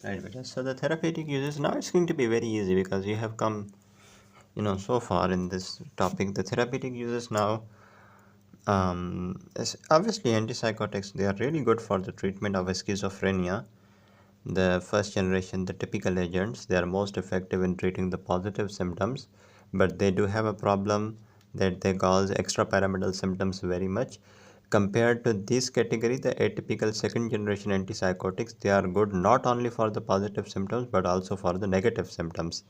Right, beta. So the therapeutic uses, now it's going to be very easy because you have come, so far in this topic. The therapeutic uses now, is obviously antipsychotics. They are really good for the treatment of schizophrenia. The first generation, the typical agents, they are most effective in treating the positive symptoms, but they do have a problem that they cause extrapyramidal symptoms very much. Compared to this category, the atypical second generation antipsychotics, they are good not only for the positive symptoms but also for the negative symptoms.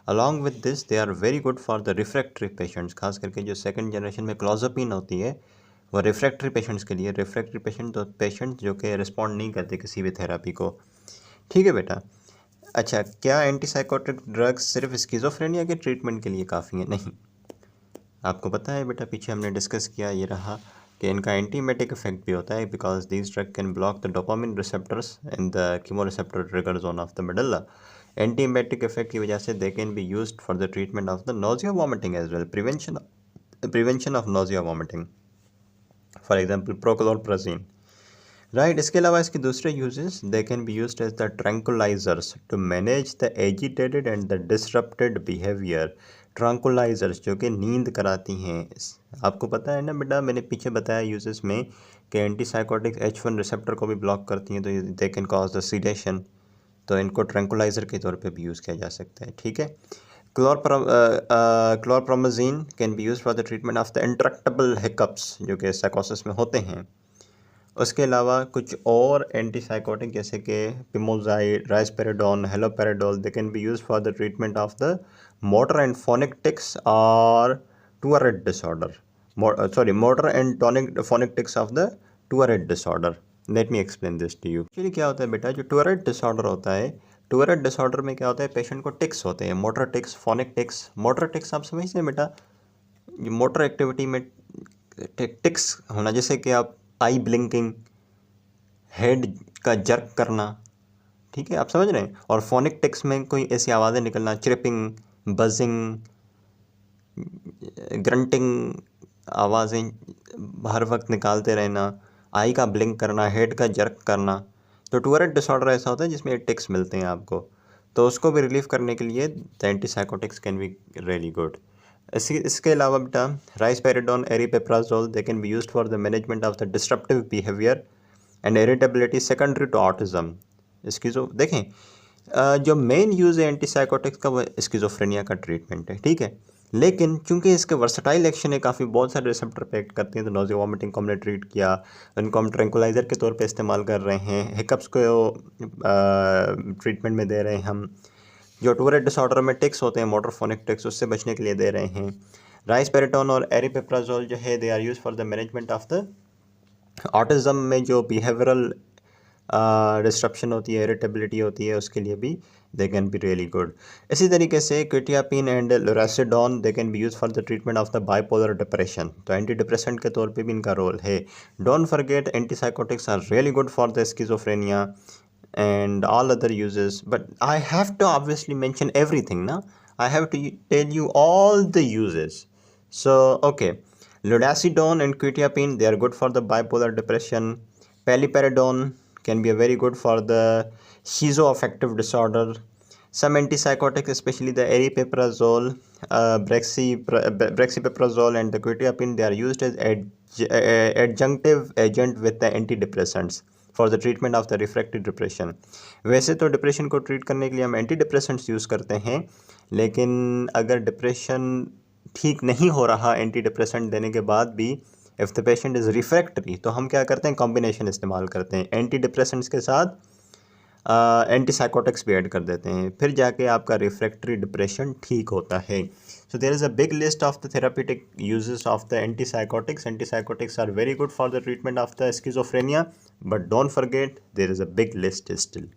Along with this, they are very good for the refractory patients, खास करके जो second generation में क्लोज़ोपिन होती है वो refractory patients के लिए। Refractory patient तो पेशेंट जो कि रिस्पॉन्ड नहीं करते किसी भी थेरापी को। ठीक है बेटा। अच्छा, क्या एंटीसाइकोटिक ड्रग्स सिर्फ स्किज़ोफ्रेनिया के ट्रीटमेंट के लिए काफ़ी हैं? नहीं। आपको पता है बेटा, पीछे हमने डिस्कस किया ये रहा कि इनका एंटीमेटिक इफेक्ट भी होता है because these drug can block the dopamine receptors in the chemoreceptor trigger zone of the medulla. Antiemetic effect की वजह से they can be used for the treatment of the nausea vomiting as well, prevention of nausea vomiting, for example prochlorperazine. Right, इसके अलावा इसके दूसरे uses, they can be used as the tranquilizers to manage the agitated and the disrupted behaviour. Tranquilizers जो कि नींद कराती हैं। आपको पता है ना बेटा, मैंने पीछे बताया यूजेस में कि एंटीसाइकोटिक्स H1 रिसेप्टर को भी ब्लॉक करती हैं, तो they can cause the sedation, तो इनको ट्रैंकुलाइजर के तौर पे भी यूज़ किया जा सकता है। ठीक है। Chlorpromazine can be use for the treatment of the intractable hiccups जो कि साइकोसिस में होते हैं। उसके अलावा कुछ और एंटीसाइकोटिक जैसे कि pimozide, risperidone, haloperidol, they can be use for the treatment of the motor and phonic tics और Tourette disorder. Motor and tonic phonic tics of the Tourette disorder. Let me explain this to you. Actually क्या होता है बेटा, जो Tourette disorder होता है, Tourette disorder में क्या होता है, पेशेंट को टिक्स होते हैं, motor tics, phonic tics. Motor tics आप समझते हैं बेटा, मोटर एक्टिविटी में टिक्स होना, जैसे कि आप आई ब्लिंकिंग, हेड का जर्क करना, ठीक है, आप समझ रहे हैं। और फोनिक टिक्स में कोई ऐसी आवाज़ें निकलना, चिरपिंग, बजिंग, ग्रंटिंग आवाज़ें हर वक्त निकालते रहना, आई का ब्लिंक करना, हेड का जर्क करना। तो टूरेट डिसऑर्डर ऐसा होता है जिसमें टिक्स मिलते हैं आपको, तो उसको भी रिलीफ करने के लिए the antipsychotics can be really good. इसके अलावा बेटा, risperidone, aripiprazole, they can be used for the management of the disruptive behaviour and irritability secondary to autism. Schizo देखें, जो मेन यूज़ है एंटीसाइकोटिक्स का वो स्किज़ोफ्रेनिया का ट्रीटमेंट है। ठीक है, लेकिन चूंकि इसके वर्सटाइल एक्शन है, काफ़ी बहुत सारे रिसेप्टर पे एक्ट करते हैं, तो नोजिया वॉमिटिंग को हमने ट्रीट किया, इनको हम ट्रैंकुलाइजर के तौर पे इस्तेमाल कर रहे हैं, हिकअप्स को ट्रीटमेंट में दे रहे हैं हम, जो टूरेट डिसऑर्डर में टिक्स होते हैं, मोटर फोनिक टिक्स, उससे बचने के लिए दे रहे हैं। राइस्पेराटोन और एरिपेप्राजोल जो है, they are use for the management of the autism में जो बिहेवियरल डिस्ट्रप्शन होती है, इरिटेबिलिटी होती है, उसके लिए भी they can be really good. इसी तरीके से quetiapine and lurasidone, they can be use for the treatment of the bipolar depression, तो एंटी डिप्रेसेंट के तौर पे भी इनका रोल है। Don't forget, antipsychotics are really good for the schizophrenia and all other uses, but I have to obviously mention everything now. I have to tell you all the uses. So okay, ludacidone and quetiapine, they are good for the bipolar depression. Paliperidone can be a very good for the schizoaffective disorder. Some antipsychotics, especially the aripiprazole, brexpiprazole and the quetiapine, they are used as adjunctive agent with the antidepressants for the treatment of the refractive depression. वैसे तो depression को treat करने के लिए हम anti depressants use करते हैं, लेकिन अगर डिप्रेशन ठीक नहीं हो रहा एंटी डिप्रेसेंट देने के बाद भी, if the patient is refractory, तो हम क्या करते हैं, कॉम्बिनेशन इस्तेमाल करते हैं, एंटी डिप्रेसेंट्स के साथ एंटीसाइकोटिक्स भी ऐड कर देते हैं, फिर जाके आपका रिफ्रैक्टरी डिप्रेशन ठीक होता है। So there is a big list of the therapeutic uses of the antipsychotics. Antipsychotics are very good for the treatment of the schizophrenia, but don't forget there is a big list still.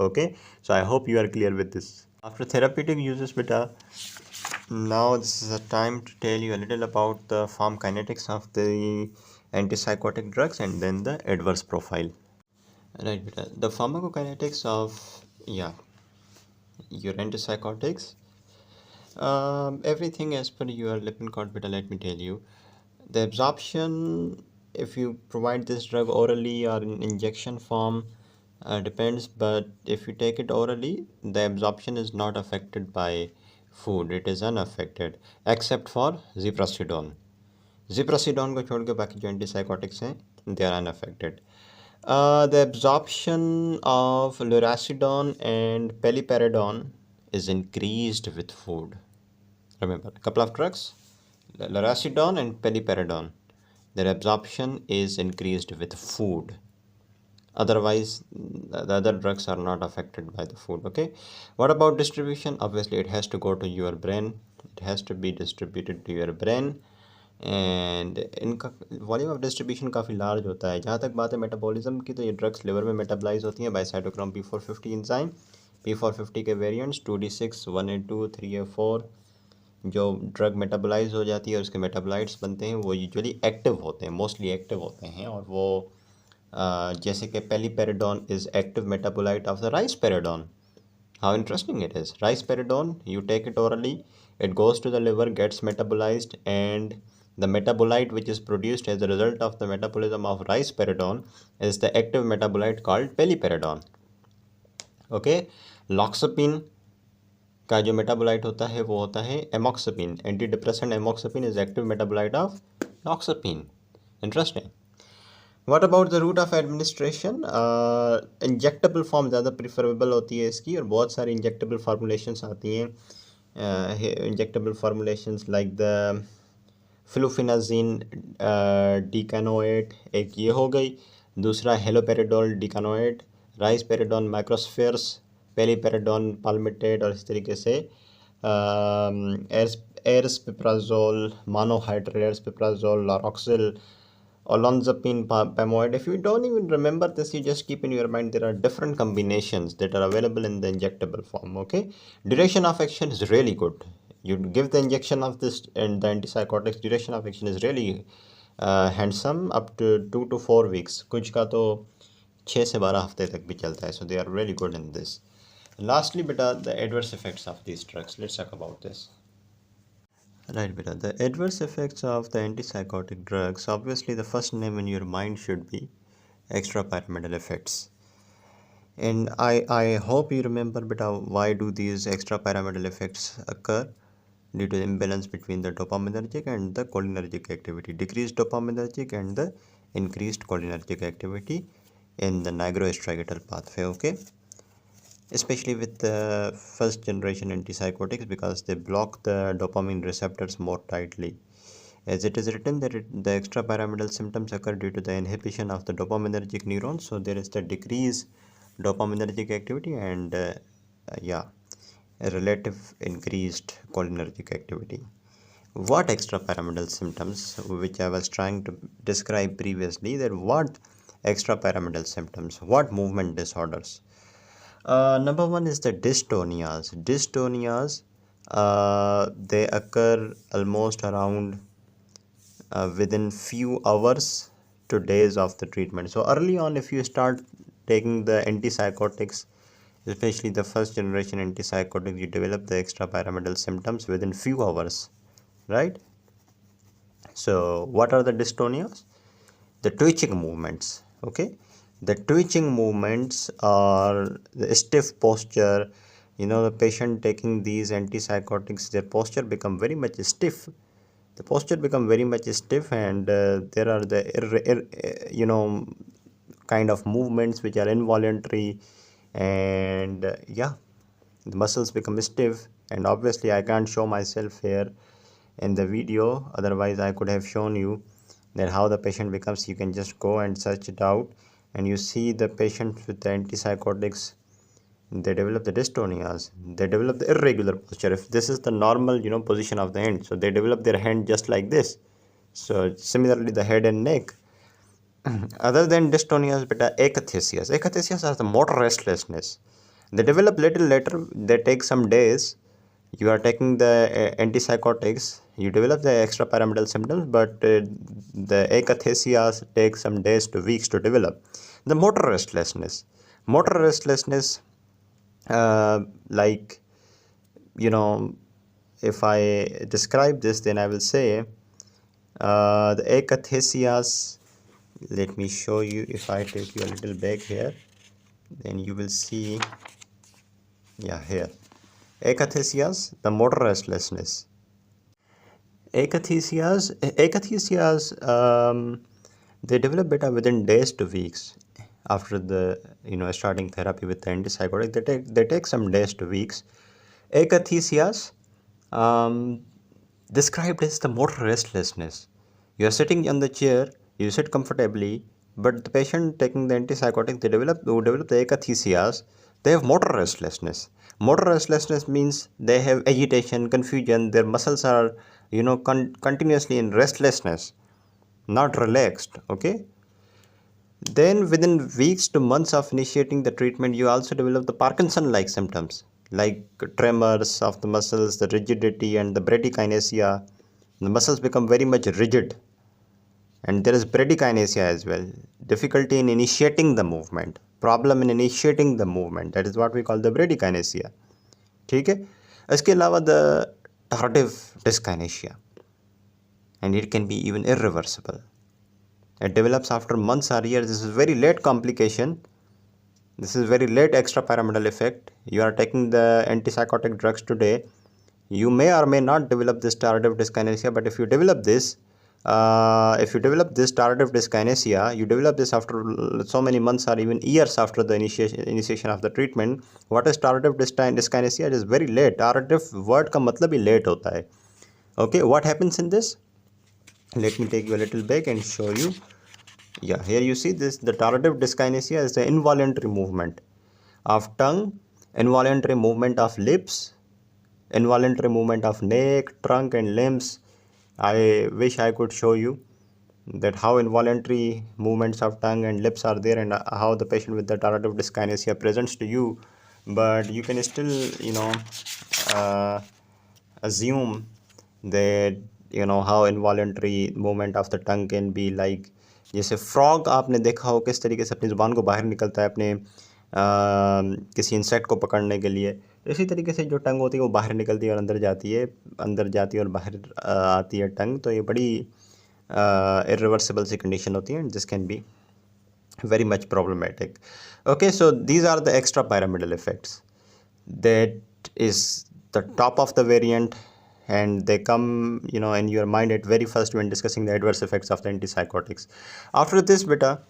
Okay, so I hope you are clear with this. After therapeutic uses, beta, now this is a time to tell you a little about the pharmacokinetics of the antipsychotic drugs and then the adverse profile. Right, beta. The pharmacokinetics of your antipsychotics. Everything as per your Lippincott beta, let me tell you. The absorption, if you provide this drug orally or in injection form, Depends, but if you take it orally, the absorption is not affected by food. It is unaffected, except for ziprasidone. Ziprasidone को छोड़ के बाकी जो antipsychotics हैं, they are unaffected. The absorption of lurasidone and paliperidone is increased with food. Remember, a couple of drugs, lurasidone and paliperidone, their absorption is increased with food. Otherwise, the other drugs are not affected by the food. Okay, what about distribution? Obviously, it has to go to your brain. It has to be distributed to your brain. And इनका volume of distribution काफ़ी large होता है. जहाँ तक बात है metabolism की, तो ये ड्रग्स लिवर में मेटाबलाइज होती हैं bye cytochrome P450 enzyme. P450 के वेरिएंट्स 2D6, 1A2, 3A4 जो ड्रग मेटाबलाइज हो जाती है और उसके मेटाबोलाइट्स बनते हैं वो यूजुअली एक्टिव होते हैं, मोस्टली एक्टिव होते हैं. और वो जैसे कि paliperidone is active metabolite of the risperidone. How interesting it is. Risperidone, you take it orally, it goes to the liver, gets metabolized, and the metabolite which is produced as a result of the metabolism of risperidone is the active metabolite called paliperidone. Okay, loxapine का जो metabolite होता है वो होता है amoxapine. Anti depressant amoxapine is active metabolite of loxapine. Interesting. What about the route of administration? Injectable form ज़्यादा preferable होती है इसकी, और बहुत सारी इंजेक्टेबल फार्मूलेशंस आती हैं. इंजेक्टेबल फार्मूलेशंस लाइक द फ्लूफिनाजीन डिकानोएट, एक ये हो गई. दूसरा हेलोपेरिडोल डिकानोएट, राइसपेरिडोन माइक्रोस्फेयर्स, पेलीपेरिडोन पाल्मिटेट, और इस तरीके से एरसपिप्राजोल, monohydrate एरसपिप्राजोल, लॉरोक्सिल, olanzapine, pamoid. If you don't even remember this, you just keep in your mind there are different combinations that are available in the injectable form. Okay, duration of action is really good. You give the injection of this and the antipsychotics, duration of action is really handsome, up to 2 to 4 weeks. कुछ का तो 6 से 12 हफ्ते तक भी चलता है. So they are really good in this. Lastly, beta, the adverse effects of these drugs. Let's talk about this. Right, beta. The adverse effects of the antipsychotic drugs, obviously the first name in your mind should be extrapyramidal effects. And I hope you remember, beta, why do these extrapyramidal effects occur? Due to the imbalance between the dopaminergic and the cholinergic activity. Decreased dopaminergic and the increased cholinergic activity in the nigrostriatal pathway. Okay, especially with the first generation antipsychotics, because they block the dopamine receptors more tightly. As it is written that the extrapyramidal symptoms occur due to the inhibition of the dopaminergic neurons, so there is the decreased dopaminergic activity and a relative increased cholinergic activity. What extrapyramidal symptoms, which I was trying to describe previously, that what extrapyramidal symptoms, what movement disorders? Number one is the dystonias. Dystonias, they occur almost around within few hours to days of the treatment. So early on, if you start taking the antipsychotics, especially the first generation antipsychotic, you develop the extrapyramidal symptoms within few hours, right? So what are the dystonias? The twitching movements. Okay, the twitching movements are the stiff posture. You know, the patient taking these antipsychotics, their posture become very much stiff. The posture become very much stiff, and there are the kind of movements which are involuntary, and the muscles become stiff. And obviously I can't show myself here in the video, otherwise I could have shown you that how the patient becomes. You can just go and search it out, and you see the patient with the antipsychotics, they develop the dystonias, they develop the irregular posture. If this is the normal position of the hand, so they develop their hand just like this. So similarly the head and neck. Other than dystonias, beta, akathisias are the motor restlessness. They develop little later, they take some days. You are taking the antipsychotics, you develop the extrapyramidal symptoms, but the akathisias take some days to weeks to develop. The motor restlessness, like, if I describe this, then I will say the akathisias. Let me show you. If I take you a little back here, then you will see, yeah, here, akathisias, the motor restlessness. Akathisias, they develop beta within days to weeks after the starting therapy with the antipsychotic. They take some days to weeks. Akathisias, um, described as the motor restlessness. You are sitting on the chair, you sit comfortably, but the patient taking the antipsychotic, who develop the akathisias, they have motor restlessness. Motor restlessness means they have agitation, confusion, their muscles are, continuously in restlessness, not relaxed, okay? Then within weeks to months of initiating the treatment, you also develop the Parkinson-like symptoms like tremors of the muscles, the rigidity and the bradykinesia. The muscles become very much rigid, and there is bradykinesia as well. Difficulty in initiating the movement, problem in initiating the movement. That is what we call the bradykinesia. ठीक है. इसके अलावा the tardive dyskinesia, and it can be even irreversible. It develops after months or years. This is very late complication. This is very late extrapyramidal effect. You are taking the antipsychotic drugs today. You may or may not develop this tardive dyskinesia, but if you develop this tardive dyskinesia, you develop this after so many months or even years after the initiation of the treatment. What is tardive dyskinesia? It is very late. Tardive word का मतलब ही late होता है. Okay, what happens in this? Let me take you a little back and show you. Yeah, here you see this. The tardive dyskinesia is the involuntary movement of tongue, involuntary movement of lips, involuntary movement of neck, trunk and limbs. I wish I could show you that how involuntary movements of tongue and lips are there, and how the patient with the tardive dyskinesia presents to you, but you can still uh, assume that how involuntary movement of the tongue can be like. जैसे frog आपने देखा हो किस तरीके से अपनी ज़ुबान को बाहर निकलता है अपने किसी इंसेक्ट को पकड़ने के लिए, इसी तरीके से जो टंग होती है वो बाहर निकलती है और अंदर जाती है और बाहर आती है टंग. तो ये बड़ी irreversible सी कंडीशन होती है. This can be very much problematic. Okay, so these are the extra pyramidal effects. That is the top of the variant, and they come in your mind at very first when discussing the adverse effects of the antipsychotics. After this beta,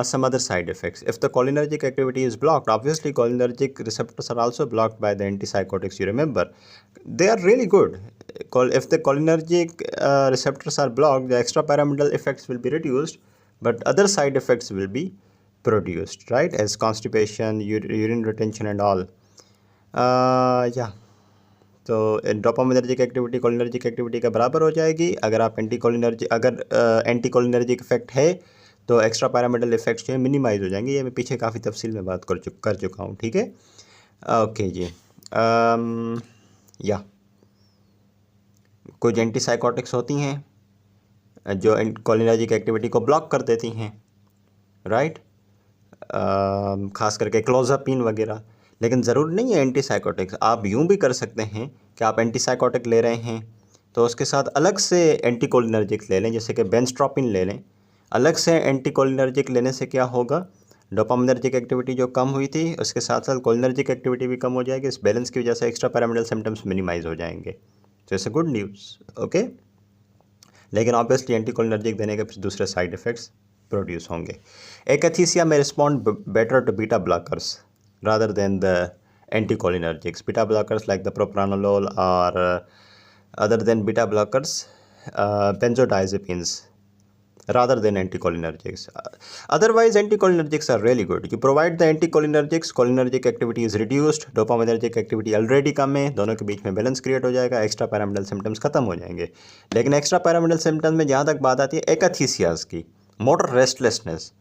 some other side effects. If the cholinergic activity is blocked, obviously cholinergic receptors are also blocked by the antipsychotics. You remember, they are really good. If the cholinergic receptors are blocked, the extrapyramidal effects will be reduced, but other side effects will be produced, right, as constipation, urine retention and all. Yeah, तो dopaminergic activity cholinergic activity का बराबर हो जाएगी. अगर आप anti cholinergic effect है तो extra pyramidal effects जो है मिनिमाइज हो जाएंगे. ये मैं पीछे काफ़ी तफसील में बात कर चुका हूँ. ठीक है, ओके जी. या कुछ एंटीसाइकोटिक्स होती हैं जो कोलिनर्जिक एक्टिविटी को ब्लॉक कर देती हैं, राइट, खास करके क्लोज़ापिन वगैरह. लेकिन ज़रूरी नहीं है एंटीसाइकोटिक्स. आप यूँ भी कर सकते हैं कि आप एंटीसाइकोटिक ले रहे हैं तो उसके साथ अलग से एंटीकोलिनर्जिक ले लें, जैसे कि बेंस्ट्रोपिन ले लें. अलग से एंटीकोलिनर्जिक लेने से क्या होगा, डोपामिनर्जिक एक्टिविटी जो कम हुई थी उसके साथ साथ कोलिनर्जिक एक्टिविटी भी कम हो जाएगी. इस बैलेंस की वजह से एक्स्ट्रा पैरामिडल सिम्टम्स मिनिमाइज हो जाएंगे. तो it's a good news. Okay, लेकिन ऑब्वियसली एंटीकोलिनर्जिक देने के दूसरे साइड इफ़ेक्ट्स प्रोड्यूस होंगे. Akathisia may respond better to beta blockers rather than the anticholinergics. Beta blockers like the propranolol, or other than beta blockers, benzodiazepines, rather than anticholinergics. Otherwise, anticholinergics are really good. You provide the anticholinergics, cholinergic activity is reduced, dopaminergic activity already कम है, दोनों के बीच में balance create हो जाएगा, extra pyramidal symptoms खत्म हो जाएंगे. लेकिन एक्स्ट्रा पैरामिडल सिम्टम्स में जहाँ तक बात आती है एकाथीसियाज की, मोटर रेस्टलेसनेस,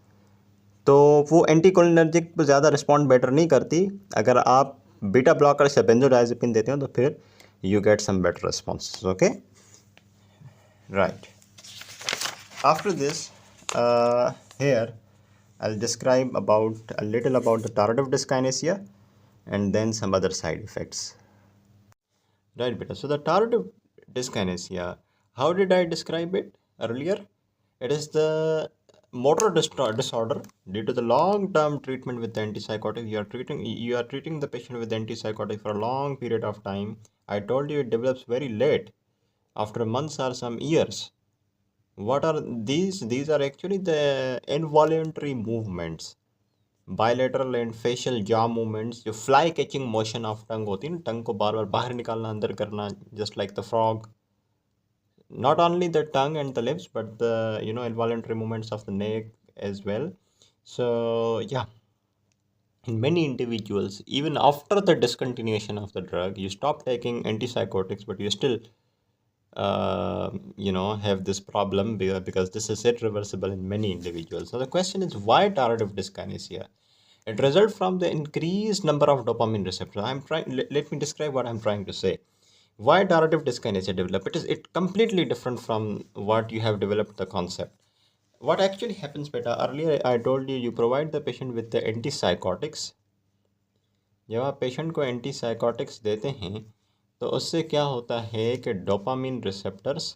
तो वो एंटीकोलिनर्जिक पर ज़्यादा रिस्पॉन्ड बेटर नहीं करती. अगर आप बीटा ब्लॉकर्स या बेंजोडाइजेपिन देते हो तो फिर you get some better response. Okay, right. After this, here I'll describe a little about the tardive dyskinesia and then some other side effects. Right, beta. So the tardive dyskinesia, how did I describe it earlier? It is the disorder due to the long-term treatment with the antipsychotic. You are treating the patient with antipsychotic for a long period of time. I told you it develops very late, after months or some years. What are these? These are actually the involuntary movements, bilateral and facial jaw movements, जो fly catching motion of tongue होती है ना, tongue को बार बार बाहर निकालना अंदर करना, just like the frog. Not only the tongue and the lips, but the involuntary movements of the neck as well. So yeah, in many individuals, even after the discontinuation of the drug, you stop taking antipsychotics, but you still have this problem, because this is irreversible in many individuals. So the question is, why tardive dyskinesia? It results from the increased number of dopamine receptors. Let me describe what I'm trying to say. Why tardive dyskinesia develop? It completely different from what you have developed the concept. What actually happens, beta? Earlier I told you, you provide the patient with the antipsychotics. जब आप patient को antipsychotics देते हैं, तो उससे क्या होता है कि डोपामिन रिसेप्टर्स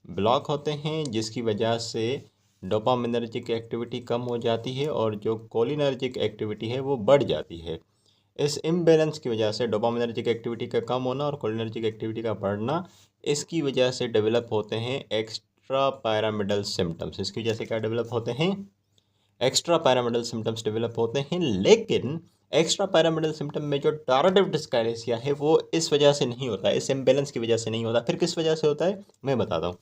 ब्लॉक होते हैं, जिसकी वजह से डोपामिनर्जिक एक्टिविटी कम हो जाती है और जो कोलिनर्जिक एक्टिविटी है वो बढ़ जाती है। इस इम्बैलेंस की वजह से डोपामिनर्जिक एक्टिविटी का कम होना और कोलिनर्जिक एक्टिविटी का बढ़ना, इसकी वजह से डेवलप होते हैं एक्स्ट्रा पैरामिडल सिम्टम्स। इसकी वजह से क्या डेवलप होते हैं? एक्स्ट्रा पैरामिडल सिम्टम्स डेवलप होते हैं। लेकिन एक्स्ट्रा पैरामिडल सिम्टम में जो टार्डिव डिस्काइनेसिया है वो इस वजह से नहीं होता है, इस इम्बैलेंस की वजह से नहीं होता। फिर किस वजह से होता है, मैं बताता हूँ।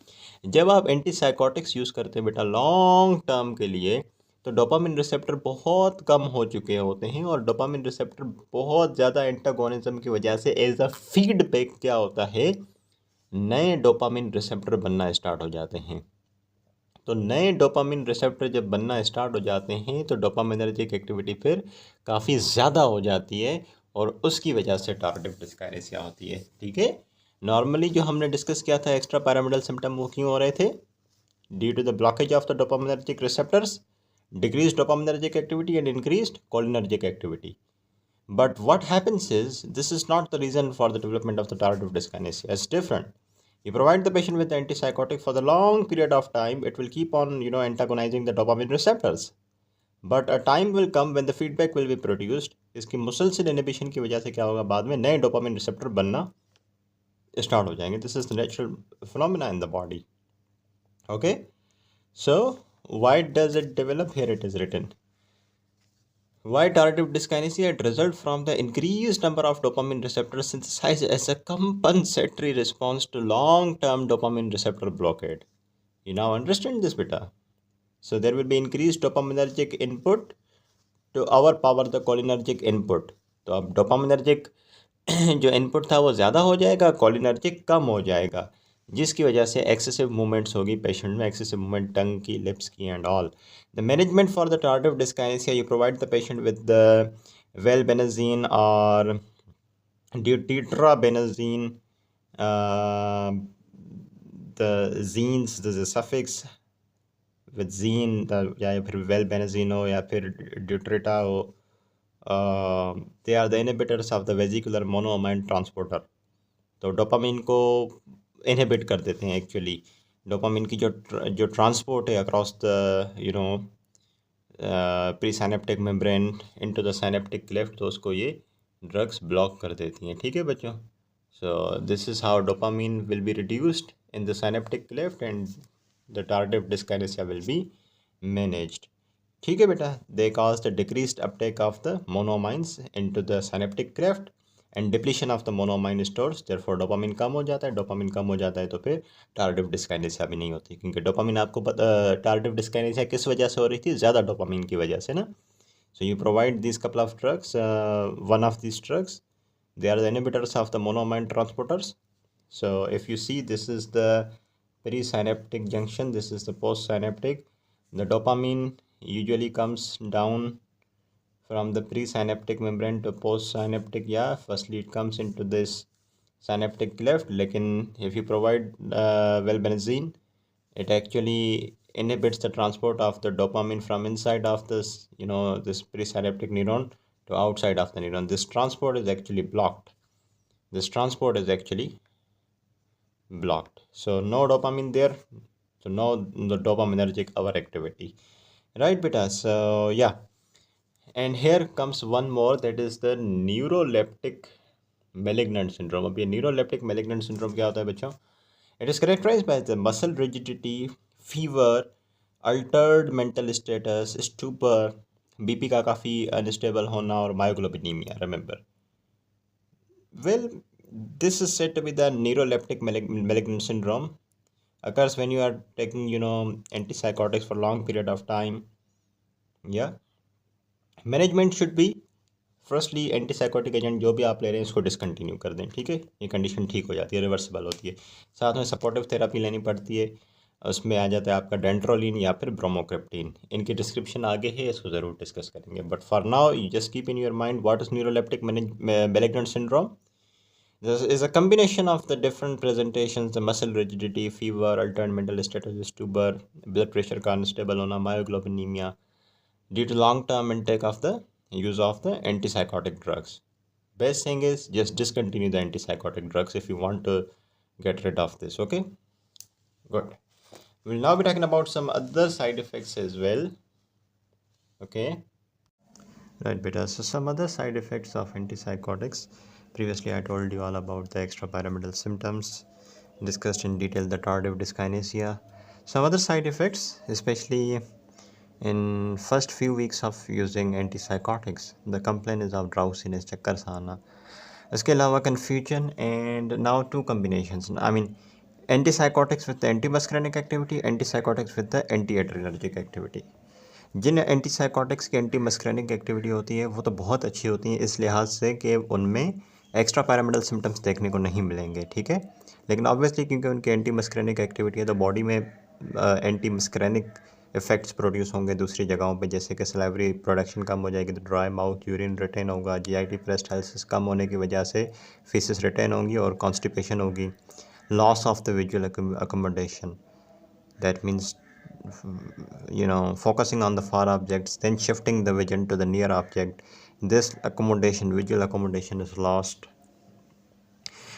जब आप एंटीसाइकोटिक्स यूज़ करते हैं बेटा लॉन्ग टर्म के लिए, तो डोपामिन रिसेप्टर बहुत कम हो चुके होते हैं, और डोपामिन रिसेप्टर बहुत ज़्यादा एंटागोनिज्म की वजह से एज अ फीडबैक क्या होता है, नए डोपामिन रिसेप्टर बनना स्टार्ट हो जाते हैं। तो नए डोपामिन रिसेप्टर जब बनना स्टार्ट हो जाते हैं, तो डोपामिनर्जिक एक्टिविटी फिर काफ़ी ज़्यादा हो जाती है, और उसकी वजह से टार्डिव डिस्काइनेसिया होती है। ठीक है, नॉर्मली जो हमने डिस्कस किया था एक्स्ट्रा पैरामिडल सिम्टम, वो क्यों हो रहे थे? Due to the blockage of the dopaminergic receptors, decrease dopaminergic activity and increased cholinergic activity. But what happens is, this is not the reason for the development of the tardive dyskinesia. It's different. You provide the patient with the antipsychotic for the long period of time, it will keep on, antagonizing the dopamine receptors. But a time will come when the feedback will be produced. इसकी मुसलसल inhibition की वजह से क्या होगा, बाद में नए डोपामिन रिसेप्टर बनना स्टार्ट हो जाएंगे. This is the natural phenomena in the body. Okay, so why does it develop? Here it is written. Why tardive dyskinesia? It results from the increased number of dopamine receptors synthesized as a compensatory response to long-term dopamine receptor blockade. You now understand this, beta? So there will be increased dopaminergic input to overpower the cholinergic input. तो अब dopaminergic जो input था वो ज़्यादा हो जाएगा, cholinergic कम हो जाएगा, जिसकी वजह से एक्सेसिव मूवमेंट्स होगी पेशेंट में, एक्सेसिव मूवमेंट टंग की, लिप्स की and all. The management for the tardive dyskinesia, you provide the patient with the valbenazine और deutetrabenazine, the zines, the suffix with zine, या फिर वेलबेनाजीन हो या फिर ड्यूट्रेटा हो. They are the inhibitors of the vesicular monoamine transporter. तो dopamine को inhibit कर देते हैं एक्चुअली. डोपामिन की जो ट्रांसपोर्ट है across the pre synaptic membrane into the synaptic cleft, तो उसको ये ड्रग्स ब्लॉक कर देती हैं. ठीक है बच्चों, so this is how dopamine will be reduced in the synaptic cleft and the tardive dyskinesia will be managed. ठीक है बेटा, they cause the decreased uptake of the monoamines into the synaptic cleft and depletion of the monoamine stores. Therefore dopamine कम हो जाता है. Dopamine कम हो जाता है तो फिर टार्डिव डिस्काइनेसिया भी नहीं होती, क्योंकि डोपामिन आपको टार्डिव डिस्काइनेसिया किस वजह से हो रही थी? ज़्यादा डोपामिन की वजह से ना. So you provide this couple of drugs, one of this drugs, they are the inhibitors of the monoamine transporters. So if you see, this is the presynaptic junction, this is the postsynaptic. The dopamine usually comes down from the presynaptic membrane to postsynaptic. Yeah, firstly it comes into this synaptic cleft, lekin if you provide valbenazine, it actually inhibits the transport of the dopamine from inside of this, this presynaptic neuron to outside of the neuron. This transport is actually blocked. So no dopamine there, so no the dopaminergic overactivity. Right, beta. So yeah, and here comes one more, that is the neuroleptic malignant syndrome. अब ये neuroleptic malignant syndrome क्या होता है बच्चों? It is characterized by the muscle rigidity, fever, altered mental status, stupor, BP का काफ़ी unstable होना और मायोग्लोबिनीमिया. Remember, well, this is said to be the neuroleptic malignant syndrome. Occurs when you are taking, antipsychotics for long period of time. Yeah, management should be, firstly antipsychotic agent जो भी आप ले रहे हैं इसको डिसकंटिन्यू कर दें. ठीक है, ये कंडीशन ठीक हो जाती है, रिवर्सिबल होती है. साथ में सपोर्टिव थेरापी लेनी पड़ती है. उसमें आ जाता है आपका डेंट्रोलिन या फिर ब्रोमोक्रिप्टिन. इनकी डिस्क्रिप्शन आगे है, इसको ज़रूर डिस्कस करेंगे. But for now you just keep in your mind what is neuroleptic malignant syndrome. This is a combination of the different presentations, the muscle rigidity, fever, altered mental status, stupor, blood pressure का unstable होना, myoglobinemia, due to long-term intake of the use of the antipsychotic drugs. Best thing is just discontinue the antipsychotic drugs if you want to get rid of this. Okay, good. We'll now be talking about some other side effects as well. Okay, right, beta. So some other side effects of antipsychotics. Previously, I told you all about the extrapyramidal symptoms, discussed in detail the tardive dyskinesia. Some other side effects, especially in first few weeks of using antipsychotics, the complaint is of drowsiness, चक्कर सा आना. इसके अलावा confusion, and now two combinations. I mean, antipsychotics with the antimuscarinic activity, antipsychotics with the antiadrenergic activity. जिन antipsychotics की anti muscarinic activity होती है वो तो बहुत अच्छी होती हैं इस लिहाज से कि उनमें एक्स्ट्रा पैरामिडल सिम्टम्स देखने को नहीं मिलेंगे. ठीक है, लेकिन ऑब्वियसली क्योंकि उनकी एंटी मस्करेनिक एक्टिविटी है तो बॉडी में एंटी मस्करेनिक इफेक्ट्स प्रोड्यूस होंगे दूसरी जगहों पे, जैसे कि सलाइवरी प्रोडक्शन कम हो जाएगी तो ड्राई माउथ, यूरिन रिटेन होगा, जीआईटी पेरिस्टाल्सिस कम होने की वजह से फीसिस रिटेन होंगी और कॉन्स्टिपेशन होगी, loss of the visual accommodation. That means focusing on the far objects, then shifting the vision to the near object. This accommodation, visual accommodation, is lost.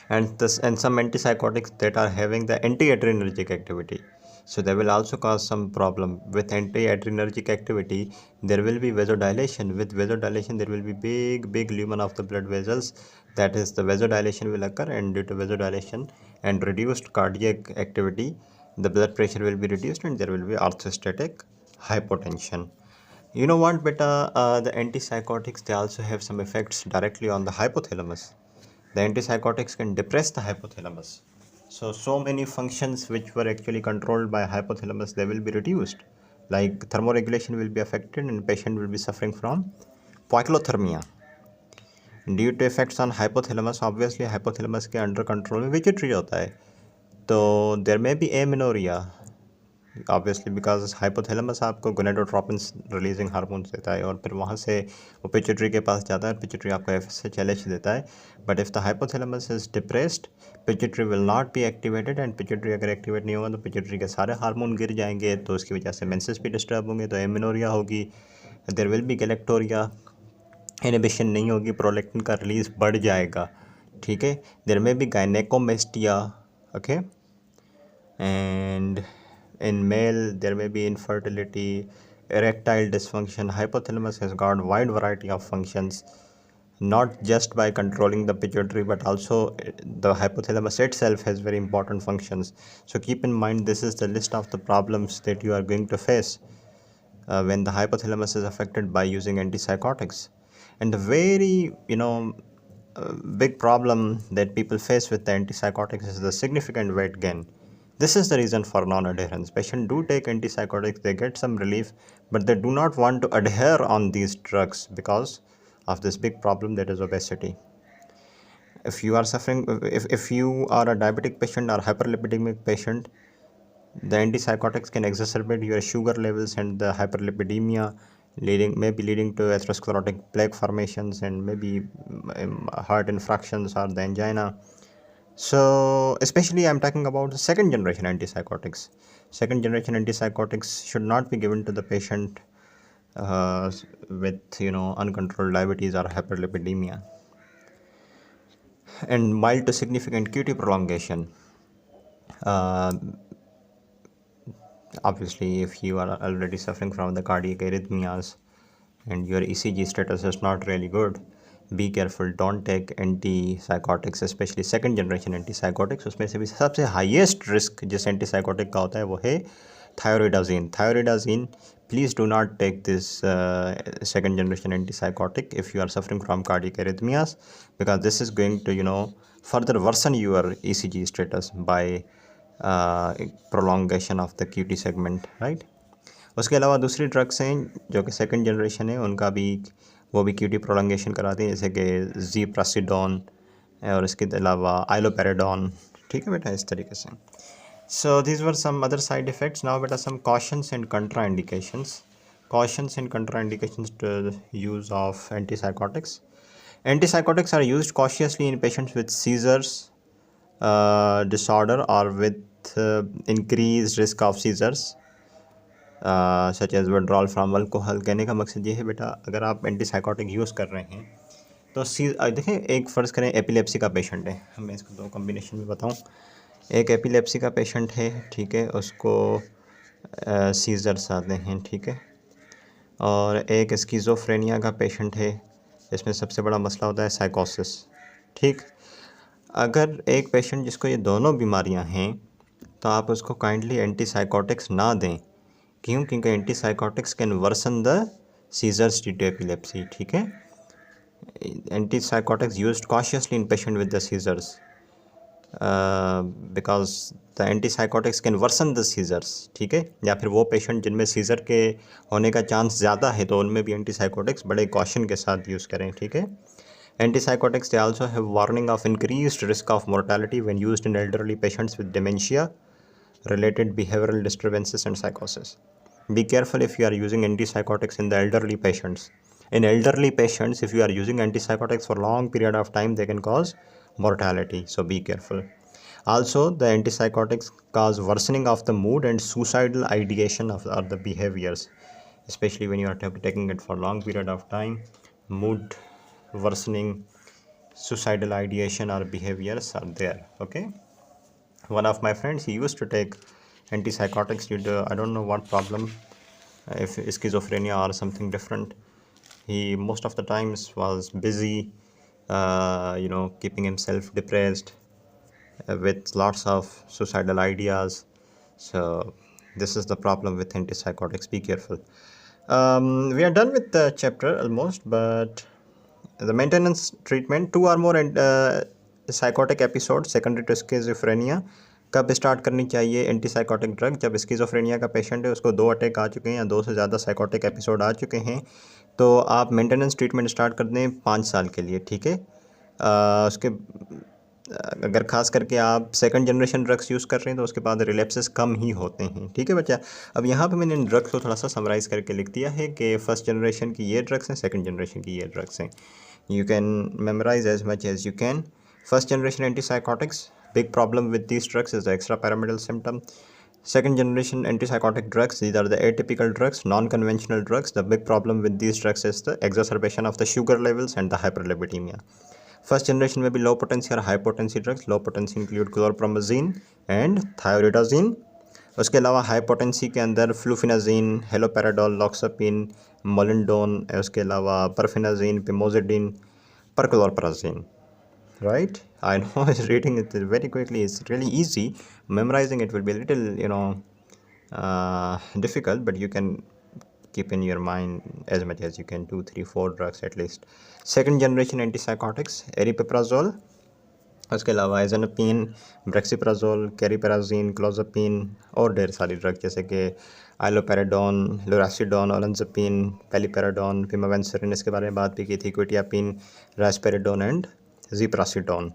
And some antipsychotics that are having the anti-adrenergic activity, so they will also cause some problem. With anti-adrenergic activity, there will be vasodilation. With vasodilation, there will be big lumen of the blood vessels. That is, the vasodilation will occur, and due to vasodilation and reduced cardiac activity, the blood pressure will be reduced and there will be orthostatic hypotension. You know what, beta? The antipsychotics, they also have some effects directly on the hypothalamus. The antipsychotics can depress the hypothalamus. So many functions which were actually controlled by hypothalamus, they will be reduced. Like thermoregulation will be affected and patient will be suffering from poikilothermia. Due to effects on hypothalamus, obviously hypothalamus के under control में pituitary होता है. तो there में भी amenorrhoea, obviously because hypothalamus आपको gonadotropin releasing hormones देता है और फिर वहाँ से वो पिट्यूटरी के पास जाता है, पिट्यूटरी आपको एफएसएच देता है. But if the hypothalamus is depressed, pituitary will not be activated, and pituitary अगर एक्टिवेट नहीं होगा तो पिट्यूटरी के सारे हार्मोन गिर जाएंगे, तो उसकी वजह से मेंसेस भी डिस्टर्ब होंगे, तो एमिनोरिया होगी. There will be galactorrhoea, inhibition नहीं होगी, प्रोलैक्टिन का रिलीज बढ़ जाएगा. ठीक है, देयर में भी gynaecomastia. Okay, and in male there may be infertility, erectile dysfunction. Hypothalamus has got wide variety of functions, not just by controlling the pituitary but also the hypothalamus itself has very important functions. So keep in mind, this is the list of the problems that you are going to face when the hypothalamus is affected by using antipsychotics. And the very big problem that people face with the antipsychotics is the significant weight gain. This is the reason for non-adherence. Patients do take antipsychotics, they get some relief, but they do not want to adhere on these drugs because of this big problem, that is obesity. If you are suffering, if you are a diabetic patient or hyperlipidemic patient, the antipsychotics can exacerbate your sugar levels and the hyperlipidemia, maybe leading to atherosclerotic plaque formations and maybe heart infarctions or the angina. So especially I'm talking about the second generation antipsychotics. Second generation antipsychotics should not be given to the patient with uncontrolled diabetes or hyperlipidemia. And mild to significant QT prolongation. Obviously, if you are already suffering from the cardiac arrhythmias and your ECG status is not really good, be careful. Don't take antipsychotics, especially second generation antipsychotics. उसमें से भी सबसे highest risk जिस antipsychotic का होता है वो है थायरोइडाजीन. Please do not take this second generation antipsychotic if you are suffering from cardiac arrhythmias, because this is going to further worsen your ECG status by prolongation of the QT segment, right? उसके अलावा दूसरी drugs हैं जो कि second generation है, उनका भी वो भी QT प्रोलंगेशन कराते हैं, जैसे कि ज़ीप्रासिडोन और इसके अलावा आइलोपेराडोन. ठीक है बेटा, इस तरीके से. So these were some other side effects. Now beta some cautions and contraindications. Cautions and contraindications to the use of antipsychotics. Antipsychotics are used cautiously in patients with seizures disorder or with increased risk of seizures such as withdrawal from alcohol. कहने का मकसद ये है बेटा, अगर आप antipsychotic use कर रहे हैं तो देखें, एक फ़र्ज़ करें एपिलेप्सी का पेशेंट है, मैं इसको दो कॉम्बिनेशन में बताऊं. एक एपिलेप्सी का पेशेंट है, ठीक है, उसको सीजर्स आते हैं, ठीक है, और एक स्किज़ोफ्रेनिया का पेशेंट है, इसमें सबसे बड़ा मसला होता है साइकोसिस. ठीक, अगर एक पेशेंट जिसको ये दोनों बीमारियां हैं तो आप उसको काइंडली एंटीसाइकोटिक्स ना दें. क्यों? क्योंकि antipsychotics can worsen the seizures due to epilepsy. ठीक है, antipsychotics used cautiously in patient with the seizures because the antipsychotics can worsen the seizures. ठीक है, या फिर वो पेशेंट जिनमें सीजर के होने का चांस ज़्यादा है तो उनमें भी एंटीसाइकोटिक्स बड़े कॉशन के साथ यूज़ करें. ठीक है, antipsychotics they also have warning of increased risk of mortality when used in elderly patients with dementia, related behavioral disturbances and psychosis. Be careful if you are using antipsychotics in the elderly patients. In elderly patients, if you are using antipsychotics for long period of time, they can cause mortality, so be careful. Also, the antipsychotics cause worsening of the mood and suicidal ideation of the behaviors, especially when you are taking it for long period of time. Mood worsening, suicidal ideation or behaviors are there. Okay, one of my friends, he used to take antipsychotics due to I don't know what problem, if schizophrenia or something different. He most of the times was busy keeping himself depressed with lots of suicidal ideas. So this is the problem with antipsychotics. Be careful. We are done with the chapter almost, but the maintenance treatment, 2 or more psychotic episodes secondary to schizophrenia. कब start करनी चाहिए antipsychotic drug? जब schizophrenia का patient है, उसको 2 attack आ चुके हैं या 2 से ज़्यादा साइकोटिक एपिसोड आ चुके हैं, तो आप मेंटेनेंस ट्रीटमेंट स्टार्ट कर दें 5 साल के लिए. ठीक है, उसके अगर ख़ास करके आप सेकंड जनरेशन ड्रग्स यूज़ कर रहे हैं तो उसके बाद रिलैप्सेस कम ही होते हैं. ठीक है बच्चा, अब यहाँ पे मैंने इन ड्रग्स को थोड़ा सा समराइज़ करके लिख दिया है कि फर्स्ट जनरेशन की ये ड्रग्स हैं, सेकंड जनरेशन की ये ड्रग्स हैं. You can memorize as much as you can. First generation antipsychotics, big problem with these drugs is the extrapyramidal symptom. Second generation antipsychotic drugs, these are the atypical drugs, non-conventional drugs. The big problem with these drugs is the exacerbation of the sugar levels and the hyperlipidemia. First generation में भी low potency और high potency drugs. Low potency include chlorpromazine and thioridazine. उसके अलावा high potency के अंदर फ्लूफिनाजीन, हेलोपेराडोल, लॉक्सापिन, मोलिंडोन, उसके अलावा परफिनाजीन, पिमोजिडिन, परक्लोरप्राजीन. Right? I know reading it very quickly is really easy. Memorizing it will be a little, difficult, but you can keep in your mind as much as you can, 2, 3, 4 drugs at least. Second generation antipsychotics, aripiprazole. उसके अलावा एजोनपिन, ब्रेक्सिप्राजोल, कैरिपेराजीन, clozapine और ढेर सारी drug जैसे कि आइलोपेराडोन, लोरासिडोन, ओलंजापिन, पेलिपेराडोन, पिमावेंसरिन, इसके बारे में बात भी की थी, क्विटियापिन, रास्पेरिडोन and ज़ीप्रासिडोन.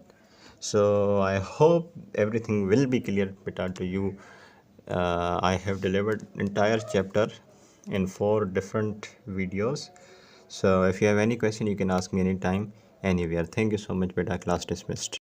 So I hope everything will be clear beta to you. I have delivered entire chapter in 4 different videos. So if you have any question, you can ask me anytime, anywhere. Thank you so much beta. Class dismissed.